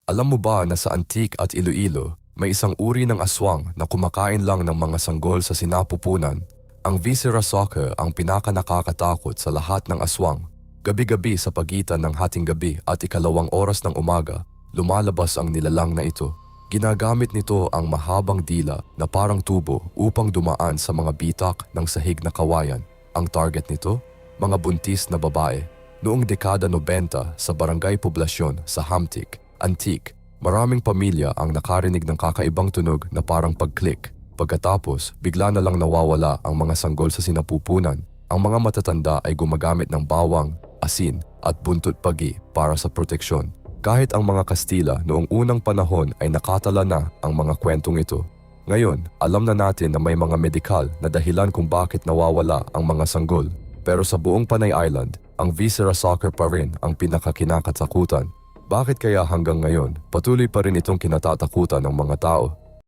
Alam mo ba na sa Antique at Iloilo, may isang uri ng aswang na kumakain lang ng mga sanggol sa sinapupunan? Ang Viscera soccer ang pinakanakakatakot sa lahat ng aswang. Gabi-gabi sa pagitan ng hating gabi at ikalawang oras ng umaga, lumalabas ang nilalang na ito. Ginagamit nito ang mahabang dila na parang tubo upang dumaan sa mga bitak ng sahig na kawayan. Ang target nito? Mga buntis na babae. Noong dekada 90 sa barangay poblasyon sa Hamtic, Antique, maraming pamilya ang nakarinig ng kakaibang tunog na parang pag-click. Pagkatapos, bigla na lang nawawala ang mga sanggol sa sinapupunan. Ang mga matatanda ay gumagamit ng bawang, asin at buntot pagi para sa proteksyon. Kahit ang mga Kastila noong unang panahon ay nakatala na ang mga kwentong ito. Ngayon, alam na natin na may mga medikal na dahilan kung bakit nawawala ang mga sanggol. Pero sa buong Panay Island, ang Viscera soccer pa rin ang pinakakinakatakutan. Bakit kaya hanggang ngayon, patuloy pa rin itong kinatatakutan ng mga tao?